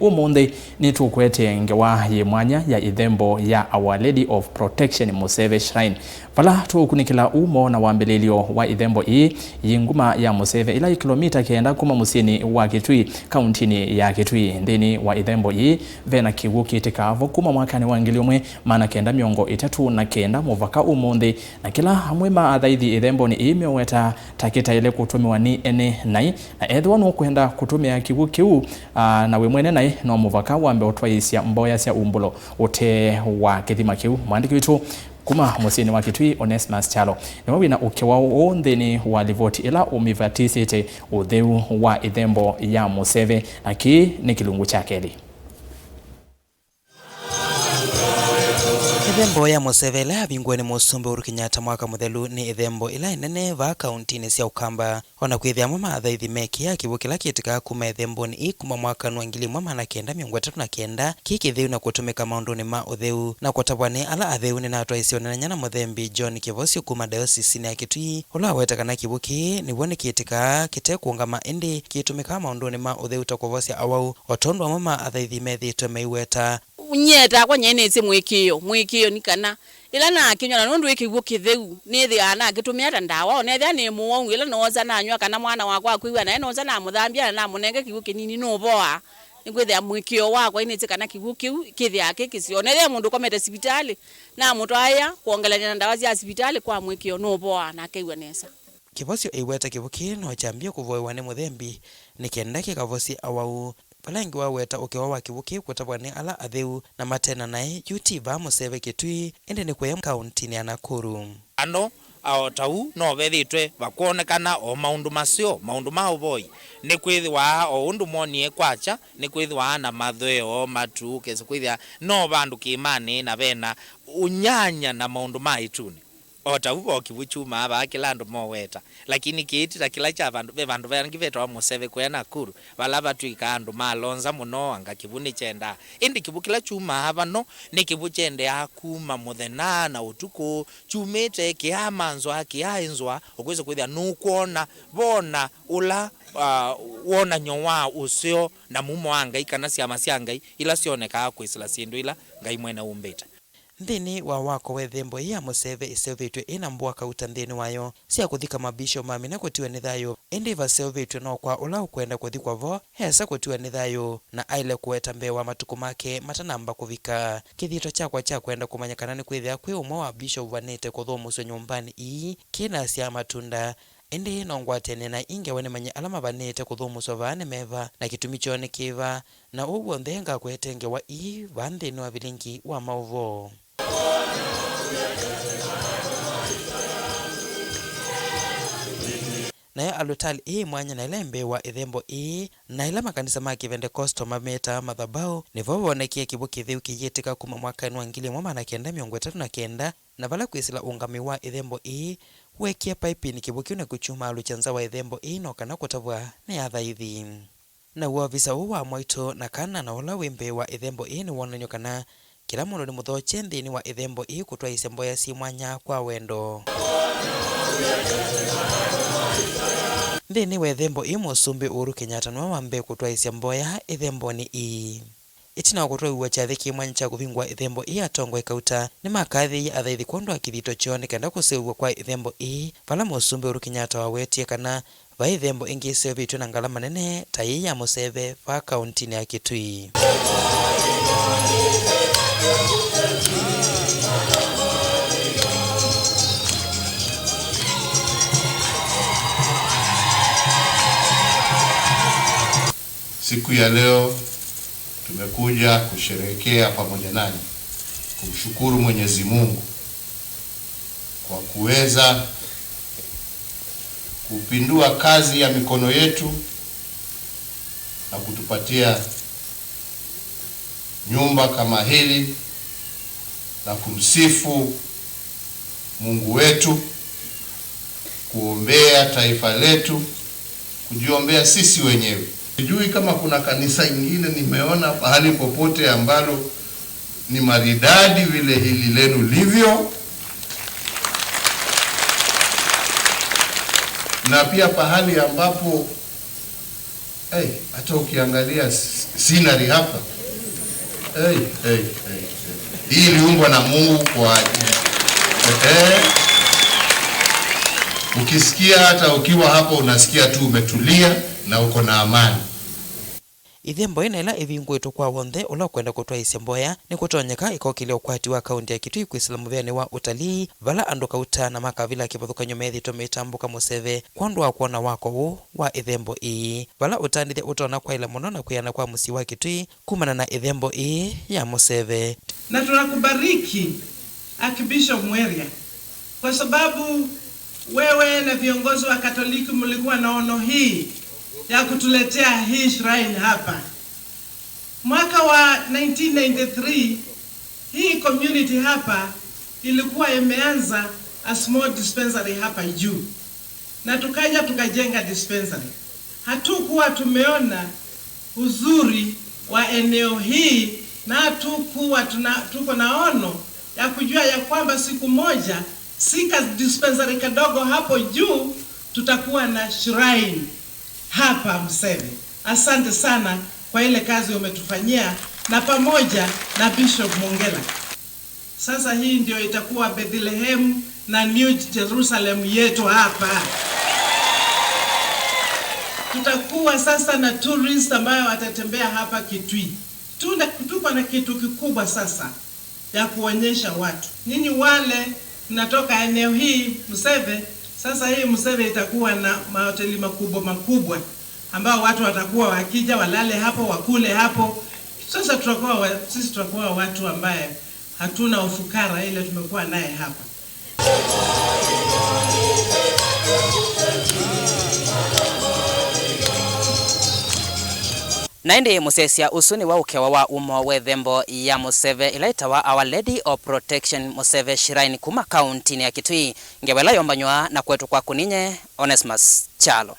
Umundi ni tukwete ngewa ye Mwanya ya Ithembo ya Our Lady of Protection Museve Shrine. Pala tukunikila umo na wambelelio wa Ithembo yinguma ya Museve ila kilomita kenda kuma musini wa Kitui, Kauntini ya Kitui. Ndeni wa Ithembo vena kiwuki tikavo kuma mwakani wangiliomwe mana kenda miongo itatu na kenda muvaka umundi. Na kila mwema adhaithi Ithembo ni imeweta takita ile kutumiwa ni ene nai. Na edwanu kuenda kutumia kiwuki na wemwene nai no muvaka wambe otwaisia mboya sia umbulo ote wa kithima kiu mwandiki witu kuma musini wa Kitui Onesmus Chalo ni wawina ukiwa ondheni wa Livoti ila umivatisite udheu wa Ithembo ya Museve na ki ni kilungu chakeli. Ithembo ya Museve ila bingweni musumbe Uhuru Kenyatta mwaka muthelu ni Ithembo ila inene va Kauntini sia ukamba ona kwithia mama athaithi meki ya kibukila kitika kuma Ithembo ni kuma mwaka wa 1939 kikithiu na kutumika maunduni ma utheu na kutabwani ala atheu ni natwaisio na nyana muthembi John Kivosio kuma diocese ya Kitui ula wetakana kibuki ni woni kitika kitekuungama indi kitumika maunduni ma utheu takuvosia awau otondwa mama athaithi methitwe meiweta unyeta kwa nyenezi mwikio nikana ila na kinywa na nundu ikibuki theu ni thi ana kitumia ndawa onethia ni muongu ila noza na anywa kana mwana wakwa akuiwa na noza na muthambia na munenge kibuki nini no boa nikwithia mwikio wakwa initi kana kibuki kithia kisionethia mundu komete hospitali na mutwaya kuongelania ndawa cia hospitali kwa mwikio no boa na kaiwa nesa Kivosio iweta kibuki no chambia kuvoiwa ni muthembi nikenda kikavosi awau palangi waweta ukiwa wa kibuki kutabwani ala atheu na matena nae yutiva Museve Kitui ende ni kwea Kauntini ya Nakuru ano aotau no vethitwe vakuonekana o maundu masio maundu ma uvoi ni kwithwa o undu monie kwacha ni kwithwa na matheo matu kese kwithia no vandu kimani na vena unyanya na maundu ma ituni otau vo kibuchuma aba kila andu moweta lakini kiitira kila cha vandu vangi vetwa Museve kwa Nakuru valava tuika andu malonza muno anga kibuni chenda indi kibukila chuma havano ni kibuchende akuma muthena na utuku chumete kiamanzwa kiainzwa ukweza kwithia nukuona bona ula wona nyowa usio na mumo anga ikana siama cia ngai ila sioneka kwisila sindu ila ngai mwena umbeta Ndini wa wako we Ithembo ya Museve isevetwe ina mbwaka utandeni wayo sia kuthika mabisho mami na kutiwa ni thayo indi vasevetwe no kwa ula ukwenda kuthikwa vo hesa kutiwa ni thayo na aile kuweta mbewa matuku make matanamba kuvika kithito chakwa cha kwenda kumanyakana ni kwithia kwi umwe wa bisho vanite kuthumuswa nyumbani kina sia matunda indi nongwatene na inge wane manye alama vanite kuthumuswa vane meva na kitumi chone kiva na uwo nthenga kwetenge wa vanthini wa vilingi wa mauvo naye alutali Mwanya na ilembe wa Ithembo na ila makanisa ma Kivendekosto mameta mathabao nivo wonekie kibuki thiu kiyitika kuma mwaka wa 1939 na vala kwisila ungami wa Ithembo wekia paipi ni kibuki na kuchuma aluchanza wa Ithembo no kana kutavwa ni athaithi na uavisa wa mwaito na kana na ula wimbe wa Ithembo ni wonanyo kana kila mundu ni muthoche nthini wa Ithembo kutwaisya mboya si mwanya kwa wendo nthini wa Ithembo musumbe Uhuru Kenyatta no wambe kutwaisya mboya Ithembo ni itina kutwaiwa chathiki mwanya cha kuvingwa Ithembo atongo ikauta ni makathi athaithi kwondwa kithito chone kenda kusewa kwa Ithembo pala musumbe Uhuru Kenyatta wawetie kana va Ithembo ingi sevetwe na ngalama nene ta ya Museve va Kauntini ya Kitui Siku ya leo tumekuja kusherehekea pamoja nanyi kumshukuru Mwenyezi Mungu kwa kuweza kupindua kazi ya mikono yetu na kutupatia nyumba kama hili na kumsifu Mungu wetu, kuombea taifa letu, kujiombea sisi wenyewe. Sijui kama kuna kanisa ingine nimeona pahali popote ambalo ni maridadi vile hili lenu livyo, na pia pahali ambapo hata ukiangalia scenery hapa, hii iliumbwa na Mungu kwa ukisikia hata ukiwa hapo unasikia tu umetulia na uko na amani. Ithembo ila ivingwitwo kwa wonthe ula kwenda kutwa isemboya ni kutonyeka ikokile ukwati wa kaunti ya Kitui kuislamu vyani wa utalii vala andu kauta na makavila kipathuka nyomethi tomitambuka Museve kwandu wa kuona wako huu wa Ithembo vala utandithia utona kwa ila muno na kuyana kwa musi wa Kitui kumana na Ithembo ya Museve. Na tunakubariki Archbishop Mwanya kwa sababu wewe na viongozi wa Katoliki mlikuwa na ono hii ya kutuletea hii shrine hapa. Mwaka wa 1993 hii community hapa ilikuwa imeanza a small dispensary hapa juu, na tukaja tukajenga dispensary. Hatukuwa tumeona uzuri wa eneo hii, na hatukuwa tuko na ono ya kujua ya kwamba siku moja sika dispensary kadogo hapo juu tutakuwa na shrine hapa Museve. Asante sana kwa ile kazi umetufanyia na pamoja na Bishop Mongela. Sasa hii ndio itakuwa Bethlehem na New Jerusalem yetu hapa. Tutakuwa sasa na tourist ambayo watatembea hapa Kitui. Tuko na kitu kikubwa sasa ya kuonyesha watu. Nyinyi wale mnatoka eneo hii Museve, sasa hii Museve itakuwa na mahoteli makubwa ambao watu watakuwa wakija walale hapo wakule hapo. Sasa sisi tutakuwa watu ambaye hatuna ufukara ile tumekuwa naye hapa. Naindi musesia usuni wa ukewa wa umo wa Ithembo ya Museve ilaitawa Our Lady of Protection Museve Shrine kuma Kauntini ya Kitui ngewela yombanywa na kwetu kwa kuninye Onesmus Chalo.